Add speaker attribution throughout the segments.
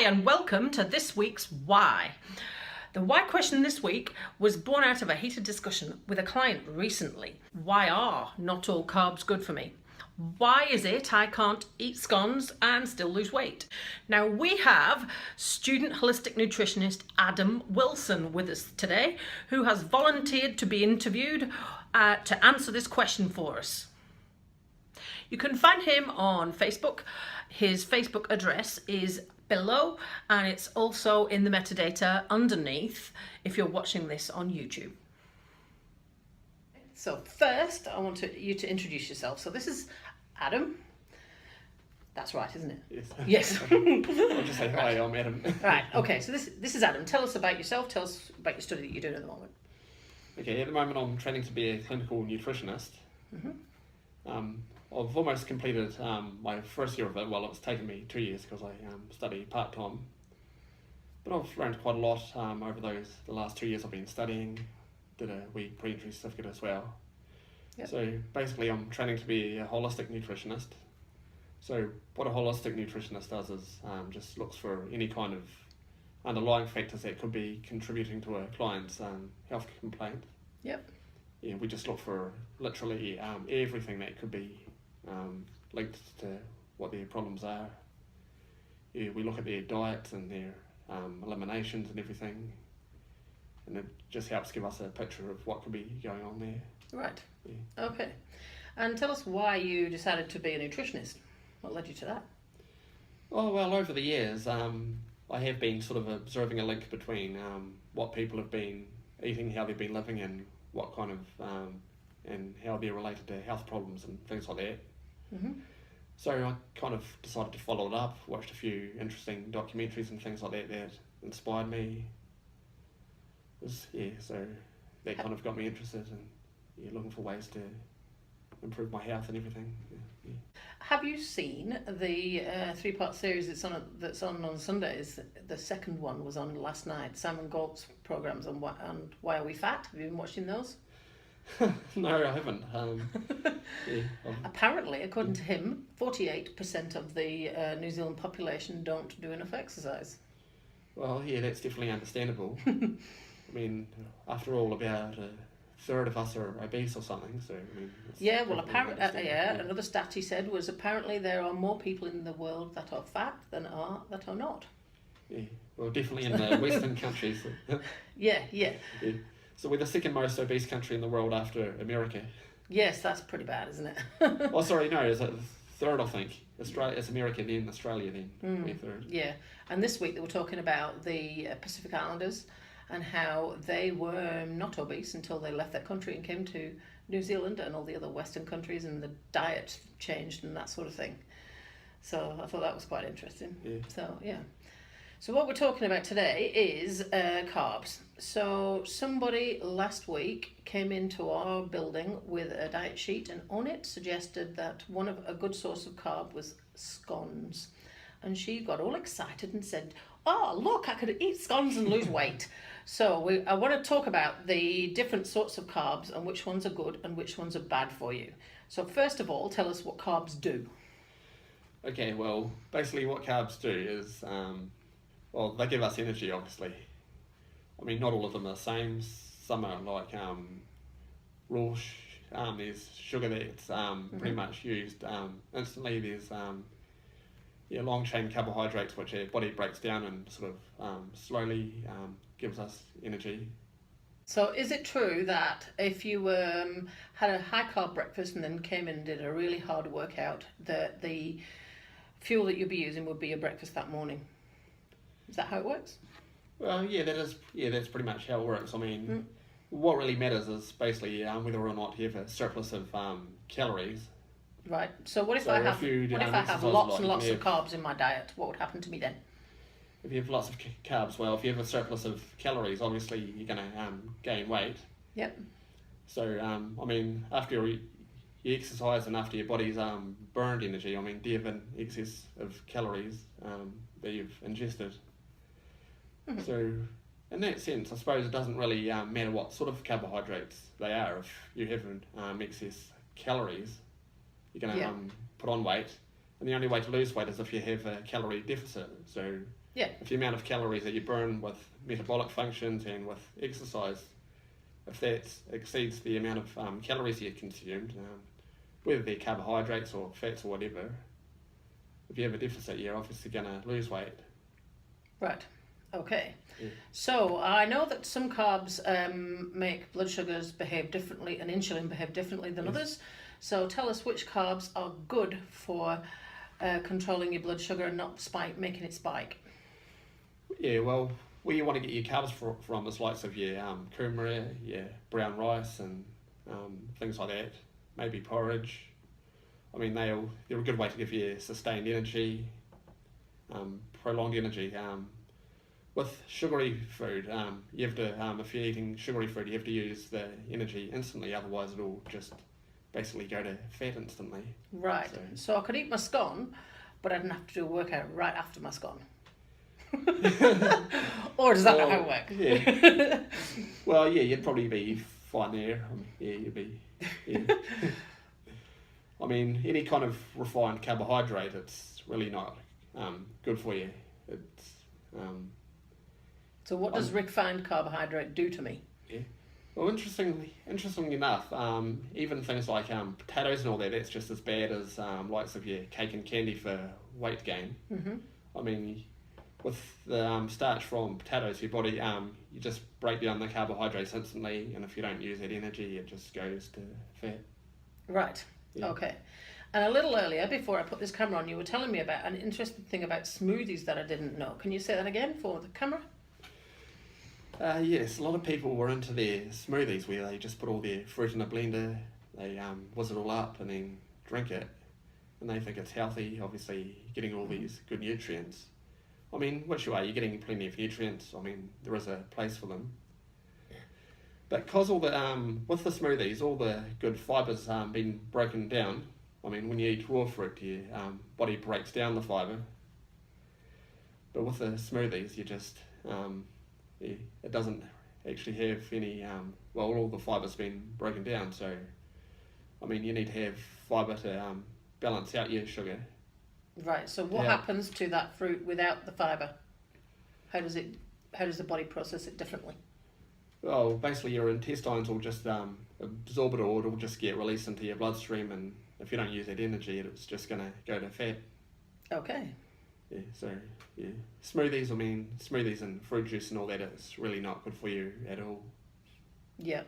Speaker 1: and welcome to this week's Why. The why question this week was born out of a heated discussion with a client recently. Why are not all carbs good for me? Why is it I can't eat scones and still lose weight? Now we have student holistic nutritionist Adam Wilson with us today, who has volunteered to be interviewed to answer this question for us. You can find him on Facebook. His Facebook address is below, and it's also in the metadata underneath if you're watching this on YouTube. So first, I want you to introduce yourself. So this is Adam. That's right, isn't it?
Speaker 2: Yes.
Speaker 1: Yes.
Speaker 2: I'll just say hi, I'm Adam.
Speaker 1: Right, okay, so this is Adam. Tell us about yourself, tell us about your study that you're doing at the moment.
Speaker 2: Okay, at the moment I'm training to be a clinical nutritionist. I've almost completed my first year of it. Well, it's taken me 2 years because I study part-time. But I've learned quite a lot over the last 2 years I've been studying. Did a wee pre-entry certificate as well.
Speaker 1: Yep.
Speaker 2: So basically I'm training to be a holistic nutritionist. So what a holistic nutritionist does is just looks for any kind of underlying factors that could be contributing to a client's health complaint.
Speaker 1: Yep.
Speaker 2: Yeah, we just look for literally everything that could be linked to what their problems are. Yeah, we look at their diets and their eliminations and everything, and it just helps give us a picture of what could be going on there.
Speaker 1: Right.
Speaker 2: Yeah.
Speaker 1: Okay. And tell us why you decided to be a nutritionist. What led you to that?
Speaker 2: Oh, well, over the years, I have been sort of observing a link between what people have been eating, how they've been living, and what kind of and how they're related to health problems and things like that.
Speaker 1: Mm-hmm.
Speaker 2: So I kind of decided to follow it up, watched a few interesting documentaries and things like that that inspired me. So that kind of got me interested in looking for ways to improve my health and everything. Yeah.
Speaker 1: Have you seen the three-part series that's on Sundays? The second one was on last night. Simon Galt's programs on Why Are We Fat? Have you been watching those?
Speaker 2: No, I haven't.
Speaker 1: Apparently, according to him, 48% of the New Zealand population don't do enough exercise.
Speaker 2: Well, yeah, that's definitely understandable. I mean, after all, about a third of us are obese or something. So I mean,
Speaker 1: yeah, well, apparently, another stat he said was apparently there are more people in the world that are fat than that are not.
Speaker 2: Yeah, well, definitely in the Western countries.
Speaker 1: Yeah.
Speaker 2: So we're the second most obese country in the world after America.
Speaker 1: Yes, that's pretty bad, isn't it?
Speaker 2: Oh, sorry, no, it's a third, I think. It's America, then Australia, then. We're third.
Speaker 1: Yeah, and this week they were talking about the Pacific Islanders and how they were not obese until they left their country and came to New Zealand and all the other Western countries, and the diet changed and that sort of thing. So I thought that was quite interesting.
Speaker 2: Yeah.
Speaker 1: So, yeah. So what we're talking about today is carbs. So somebody last week came into our building with a diet sheet, and on it suggested that a good source of carb was scones. And she got all excited and said, "Oh, look, I could eat scones and lose weight." So I want to talk about the different sorts of carbs and which ones are good and which ones are bad for you. So first of all, tell us what carbs do.
Speaker 2: Okay, well, basically what carbs do is, well, they give us energy, obviously. I mean, not all of them are the same. Some are like there's sugar that's pretty much used instantly. There's long chain carbohydrates, which our body breaks down and sort of slowly gives us energy.
Speaker 1: So is it true that if you had a high carb breakfast and then came in and did a really hard workout, that the fuel that you'd be using would be your breakfast that morning? Is that how it works?
Speaker 2: Well, that's pretty much how it works. I mean, what really matters is basically whether or not you have a surplus of calories.
Speaker 1: Right. So what if I have lots and lots of carbs in my diet? What would happen to me then?
Speaker 2: If you have lots of carbs, well, if you have a surplus of calories, obviously you're going to gain weight.
Speaker 1: Yep.
Speaker 2: So, I mean, after you exercise and after your body's burned energy, I mean, do you have an excess of calories that you've ingested? Mm-hmm. So, in that sense, I suppose it doesn't really matter what sort of carbohydrates they are. If you have excess calories, you're going to put on weight, and the only way to lose weight is if you have a calorie deficit. So
Speaker 1: Yeah.
Speaker 2: If the amount of calories that you burn with metabolic functions and with exercise, if that exceeds the amount of calories you consumed, whether they're carbohydrates or fats or whatever, if you have a deficit, you're obviously going to lose weight.
Speaker 1: Right. Okay.
Speaker 2: Yeah.
Speaker 1: So I know that some carbs make blood sugars behave differently and insulin behave differently than others. So tell us which carbs are good for controlling your blood sugar and not making it spike.
Speaker 2: Yeah, well, where you want to get your carbs from is likes of your kumara, your brown rice and things like that. Maybe porridge. I mean, they're a good way to give you sustained energy, prolonged energy. With sugary food, you have to, if you're eating sugary food, you have to use the energy instantly, otherwise it'll just basically go to fat instantly.
Speaker 1: Right. So I could eat my scone, but I'd have to do a workout right after my scone. Or does that not how it works?
Speaker 2: Yeah. Well, yeah, you'd probably be fine there. I mean, yeah, you'd be. Yeah. I mean, any kind of refined carbohydrate, it's really not good for you. It's.
Speaker 1: So what does refined carbohydrate do to me?
Speaker 2: Yeah. Well, interestingly enough, even things like potatoes and all that, that's just as bad as likes of your cake and candy for weight gain.
Speaker 1: Mm-hmm.
Speaker 2: I mean, with the starch from potatoes, your body, you just break down the carbohydrates instantly, and if you don't use that energy, it just goes to fat.
Speaker 1: Right. Yeah. Okay. And a little earlier, before I put this camera on, you were telling me about an interesting thing about smoothies that I didn't know. Can you say that again for the camera?
Speaker 2: Yes, a lot of people were into their smoothies where they just put all their fruit in a blender, they whiz it all up and then drink it, and they think it's healthy, obviously getting all these good nutrients. I mean, which you are, you're getting plenty of nutrients. I mean, there is a place for them. But because all the with the smoothies, all the good fibres been broken down. I mean, when you eat raw fruit, your body breaks down the fibre. But with the smoothies, you just it doesn't actually have any. Well, all the fibre's been broken down. So, I mean, you need to have fibre to balance out your sugar.
Speaker 1: Right. So what happens to that fruit without the fibre? How does the body process it differently?
Speaker 2: Well, basically your intestines will just absorb it, or it'll just get released into your bloodstream, and if you don't use that energy, it's just going to go to fat.
Speaker 1: Okay.
Speaker 2: Yeah, so, yeah. Smoothies and fruit juice and all that, it's really not good for you at all.
Speaker 1: Yeah,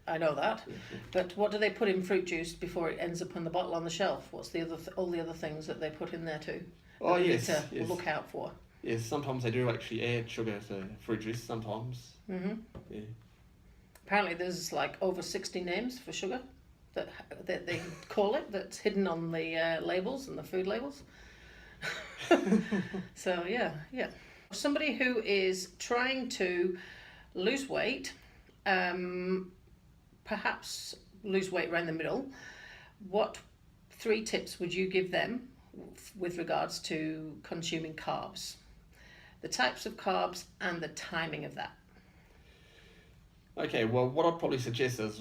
Speaker 1: I know that. Yeah. But what do they put in fruit juice before it ends up on the bottle on the shelf? What's the other all the other things that they put in there too?
Speaker 2: Oh, yes.
Speaker 1: To look out for.
Speaker 2: Yes, sometimes they do actually add sugar to fruit juice, sometimes.
Speaker 1: Mm-hmm.
Speaker 2: Yeah.
Speaker 1: Apparently there's like over 60 names for sugar that they call it, that's hidden on the labels and the food labels. So yeah. Somebody who is trying to lose weight, perhaps lose weight around the middle, what 3 tips would you give them with regards to consuming carbs? The types of carbs and the timing of that.
Speaker 2: Okay, well, what I'd probably suggest is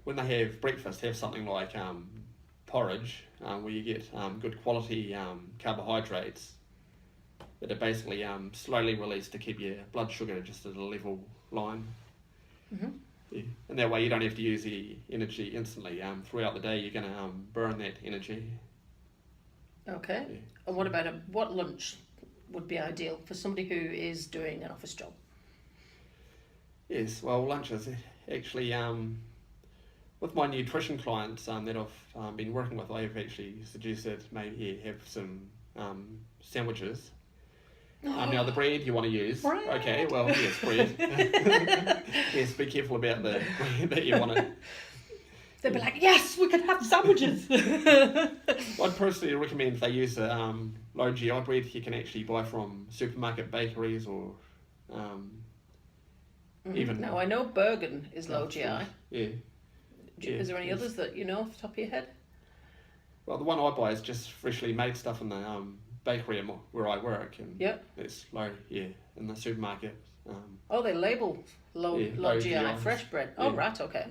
Speaker 2: when they have breakfast, have something like porridge, where you get good quality carbohydrates that are basically slowly released to keep your blood sugar just at a level line.
Speaker 1: Mm-hmm.
Speaker 2: Yeah. And that way you don't have to use the energy instantly. Throughout the day, you're going to burn that energy.
Speaker 1: Okay.
Speaker 2: Yeah.
Speaker 1: And what about what lunch would be ideal for somebody who is doing an office job?
Speaker 2: Yes, well, lunch is actually, with my nutrition clients that I've been working with, I've actually suggested maybe have some sandwiches. Now the bread you want to use.
Speaker 1: Bread.
Speaker 2: Okay, well, yes, bread. Yes, be careful about the bread that you want to.
Speaker 1: They'd be like, yes, we can have sandwiches.
Speaker 2: I'd personally recommend they use the low GI bread you can actually buy from supermarket bakeries or even.
Speaker 1: Now I know Bergen is low GI.
Speaker 2: Yeah.
Speaker 1: Is there any others that you know off the top of your head?
Speaker 2: Well, the one I buy is just freshly made stuff in the bakery where I work, and it's low, in the supermarket.
Speaker 1: They label low GI fresh bread.
Speaker 2: Yeah.
Speaker 1: Oh, right, okay.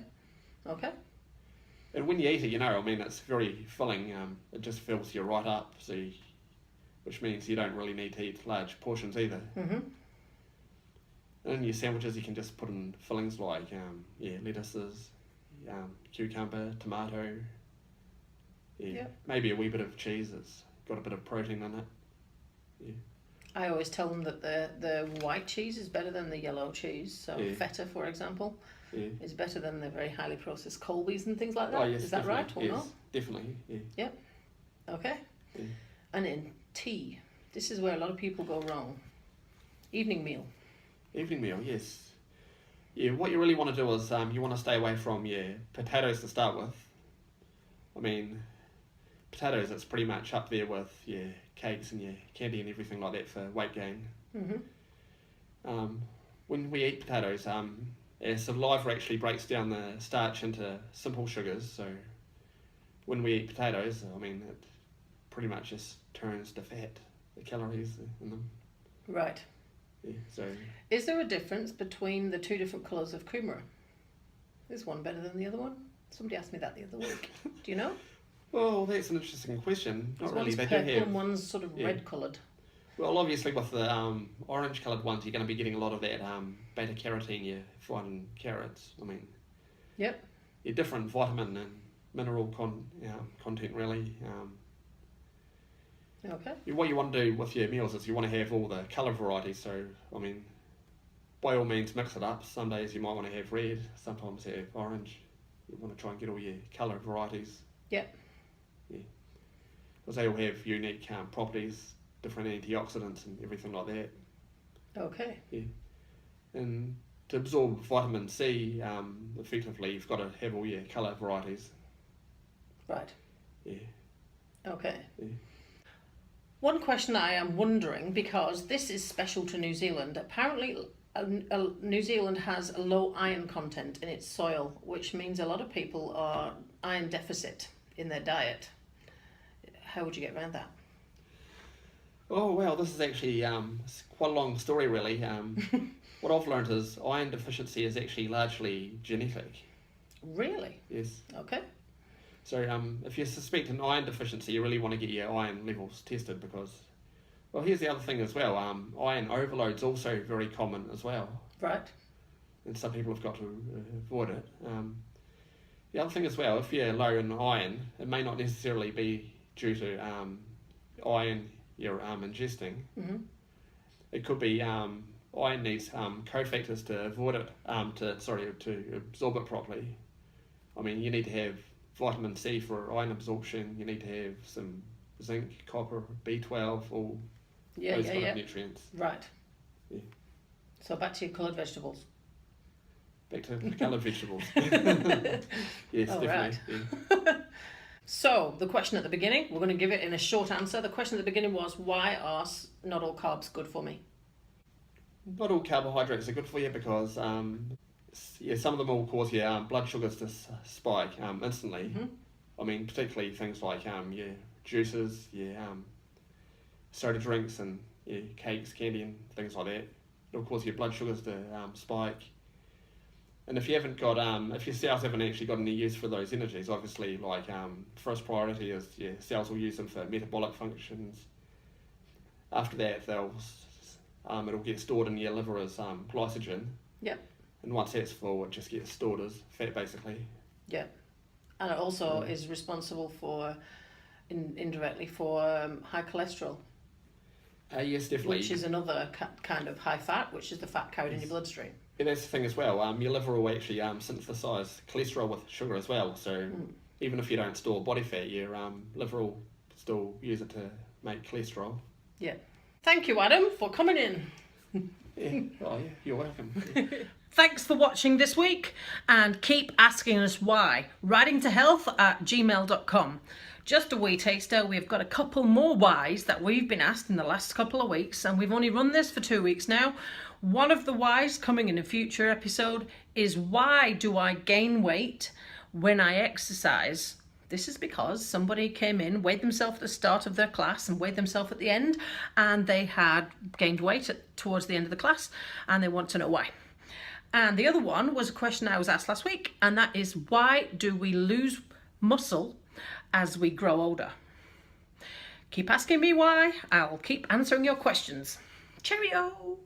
Speaker 2: And when you eat it, it's very filling. It just fills you right up. So which means you don't really need to eat large portions either.
Speaker 1: Mm-hmm.
Speaker 2: And in your sandwiches, you can just put in fillings like lettuces, cucumber, tomato. Maybe a wee bit of cheese that's got a bit of protein in it. Yeah.
Speaker 1: I always tell them that the white cheese is better than the yellow cheese. So feta, for example, is better than the very highly processed Colbys and things like that.
Speaker 2: Oh, yes,
Speaker 1: is that right or not?
Speaker 2: Definitely. Yeah.
Speaker 1: Yep. Okay.
Speaker 2: Yeah.
Speaker 1: And in tea, this is where a lot of people go wrong. Evening meal.
Speaker 2: Evening meal, yes. Yeah, what you really want to do is you want to stay away from potatoes to start with. I mean, potatoes, it's pretty much up there with cakes and candy and everything like that for weight gain.
Speaker 1: Mm-hmm.
Speaker 2: When we eat potatoes, our saliva actually breaks down the starch into simple sugars. So when we eat potatoes, I mean, it pretty much just turns to fat, the calories in them.
Speaker 1: Right.
Speaker 2: Yeah, so
Speaker 1: is there a difference between the two different colours of kumara? Is one better than the other one? Somebody asked me that the other week. Do you know?
Speaker 2: Well, that's an interesting question. Not really.
Speaker 1: One's
Speaker 2: They
Speaker 1: purple
Speaker 2: do have.
Speaker 1: and one's sort of red coloured.
Speaker 2: Well, obviously with the orange coloured ones, you're going to be getting a lot of that beta carotene you find in carrots. I mean,
Speaker 1: yep.
Speaker 2: Your different vitamin and mineral content really.
Speaker 1: Okay.
Speaker 2: What you want to do with your meals is you want to have all the colour varieties. So, I mean, by all means mix it up. Some days you might want to have red, sometimes have orange. You want to try and get all your colour varieties.
Speaker 1: Yep.
Speaker 2: Yeah. Because they all have unique properties, different antioxidants and everything like that.
Speaker 1: Okay.
Speaker 2: Yeah. And to absorb vitamin C effectively, you've got to have all your colour varieties.
Speaker 1: Right.
Speaker 2: Yeah.
Speaker 1: Okay.
Speaker 2: Yeah.
Speaker 1: One question I am wondering, because this is special to New Zealand, apparently New Zealand has a low iron content in its soil, which means a lot of people are iron deficit in their diet. How would you get around that?
Speaker 2: Oh, well, this is actually it's quite a long story, really. What I've learned is iron deficiency is actually largely genetic. Yes.
Speaker 1: Okay.
Speaker 2: So if you suspect an iron deficiency, you really want to get your iron levels tested because, well, here's the other thing as well. Iron overload is also very common as well.
Speaker 1: Right. And
Speaker 2: some people have got to avoid it. The other thing as well, if you're low in iron, it may not necessarily be due to iron you're ingesting.
Speaker 1: Mm-hmm.
Speaker 2: It could be iron needs cofactors to avoid it, to absorb it properly. I mean, you need to have vitamin C for iron absorption. You need to have some zinc, copper, B12, all those kind of nutrients.
Speaker 1: Right.
Speaker 2: Yeah.
Speaker 1: So back to your coloured vegetables.
Speaker 2: Back to coloured vegetables. Yes,
Speaker 1: oh,
Speaker 2: definitely.
Speaker 1: Right.
Speaker 2: Yeah.
Speaker 1: So the question at the beginning, we're going to give it in a short answer. The question at the beginning was, why are not all carbs good for me?
Speaker 2: Not all carbohydrates are good for you because some of them will cause your blood sugars to spike instantly.
Speaker 1: Mm-hmm.
Speaker 2: I mean, particularly things like your juices, your soda drinks and your cakes, candy and things like that. It'll cause your blood sugars to spike. And if you haven't got, if your cells haven't actually got any use for those energies, obviously, like first priority is your cells will use them for metabolic functions. After that, it'll get stored in your liver as glycogen.
Speaker 1: Yep.
Speaker 2: And once that's full, it just gets stored as fat, basically.
Speaker 1: Yeah. And it also is responsible for, indirectly, for high cholesterol.
Speaker 2: Yes, definitely.
Speaker 1: Which is another kind of high fat, which is the fat carried in your bloodstream.
Speaker 2: Yeah, that's the thing as well. Your liver will actually synthesize cholesterol with sugar as well. So even if you don't store body fat, your liver will still use it to make cholesterol.
Speaker 1: Yeah. Thank you, Adam, for coming in.
Speaker 2: Yeah. Oh, yeah. You're welcome.
Speaker 1: Thanks for watching this week, and keep asking us why. writingtohealth@gmail.com. Just a wee taster, we've got a couple more whys that we've been asked in the last couple of weeks, and we've only run this for 2 weeks now. One of the whys coming in a future episode is, why do I gain weight when I exercise? This is because somebody came in, weighed themselves at the start of their class and weighed themselves at the end, and they had gained weight towards the end of the class, and they want to know why. And the other one was a question I was asked last week, and that is, why do we lose muscle as we grow older? Keep asking me why. I'll keep answering your questions. Cheerio!